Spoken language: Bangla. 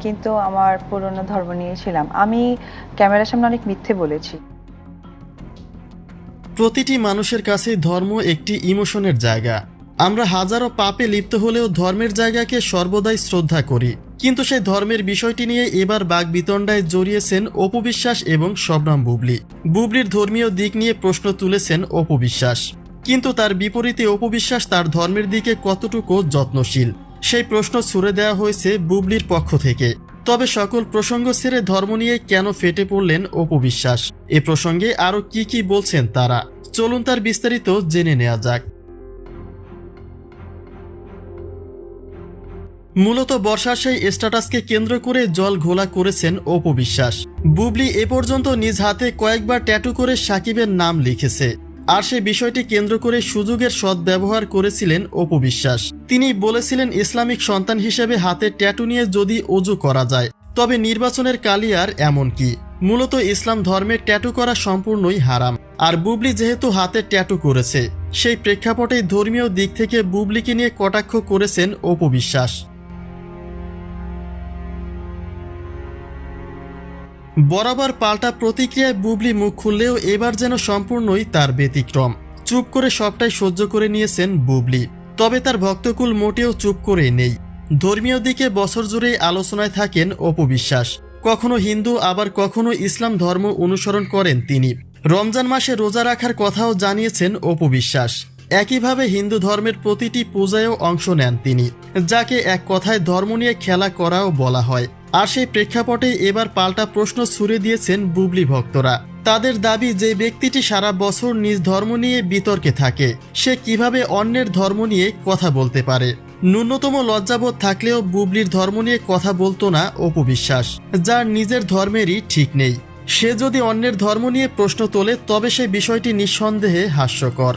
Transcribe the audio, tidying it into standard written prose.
কিন্তু আমার পুরনো ধর্ম নিয়ে ছিলাম। আমি ক্যামেরার সামনে অনেক মিথ্যে বলেছি। প্রতিটি মানুষের কাছে ধর্ম একটি ইমোশনের জায়গা। আমরা হাজারো পাপে লিপ্ত হলেও ধর্মের জায়গাকে সর্বদাই শ্রদ্ধা করি। কিন্তু সেই ধর্মের বিষয়টি নিয়ে এবার বাকবিতণ্ডায় জড়িয়েছেন অপু বিশ্বাস এবং শবনম বুবলী। বুবলীর ধর্মীয় দিক নিয়ে প্রশ্ন তুলেছেন অপু বিশ্বাস, কিন্তু তার বিপরীতে অপু বিশ্বাস তার ধর্মের দিকে কতটুকু যত্নশীল সেই প্রশ্ন ছুড়ে দেওয়া হয়েছে বুবলীর পক্ষ থেকে। তবে সকল প্রসঙ্গ ছেড়ে ধর্ম নিয়ে কেন ফেটে পড়লেন অপু বিশ্বাস, এ প্রসঙ্গে আরও কি বলছেন তারা, চলুন তার বিস্তারিত জেনে নেওয়া যাক। মূলত বর্ষার সেই স্ট্যাটাসকে কেন্দ্র করে জল ঘোলা করেছেন অপু বিশ্বাস। বুবলী এ পর্যন্ত নিজ হাতে কয়েকবার ট্যাটু করে সাকিবের নাম লিখেছে, আর সে বিষয়টি কেন্দ্র করে সুযোগের সদ্ব্যবহার করেছিলেন অপু বিশ্বাস। তিনি বলেছিলেন, ইসলামিক সন্তান হিসেবে হাতে ট্যাটু নিয়ে যদি ওযু করা যায় তবে নির্বাচনের কালি আর এমন কি। মূলত ইসলাম ধর্মের ট্যাটু করা সম্পূর্ণই হারাম। আর বুবলী যেহেতু হাতে ট্যাটু করেছে, সেই প্রেক্ষাপটেই ধর্মীয় দিক থেকে বুবলীকে নিয়ে কটাক্ষ করেছেন অপু বিশ্বাস। বরাবর পাল্টা প্রতিক্রিয়ায় বুবলী মুখ খুললেও এবার যেন সম্পূর্ণই তার ব্যতিক্রম। চুপ করে সবটাই সহ্য করে নিয়েছেন বুবলী। তবে তার ভক্তকুল মোটেও চুপ করে নেই। ধর্মীয় দিকে বছর জুড়েই আলোচনায় থাকেন অপু বিশ্বাস। কখনো হিন্দু আবার কখনো ইসলাম ধর্ম অনুসরণ করেন তিনি। রমজান মাসে রোজা রাখার কথাও জানিয়েছেন অপু বিশ্বাস। একইভাবে হিন্দু ধর্মের প্রতিটি পূজায়ও অংশ নেন তিনি, যাকে এক কথায় ধর্ম নিয়ে খেলা করাও বলা হয়। আর সেই প্রেক্ষাপটে এবার পাল্টা প্রশ্ন ছুড়ে দিয়েছেন বুবলী ভক্তরা। তাদের দাবি, যে ব্যক্তিটি সারা বছর নিজ ধর্ম নিয়ে বিতর্কে থাকে, সে কিভাবে অন্যের ধর্ম নিয়ে কথা বলতে পারে। ন্যূনতম লজ্জাবোধ থাকলেও বুবলীর ধর্ম নিয়ে কথা বলতো না অপু বিশ্বাস, যার নিজের ধর্মেরই ঠিক নেই। সে যদি অন্যের ধর্ম নিয়ে প্রশ্ন তোলে তবে সে বিষয়টি নিঃসন্দেহে হাস্যকর।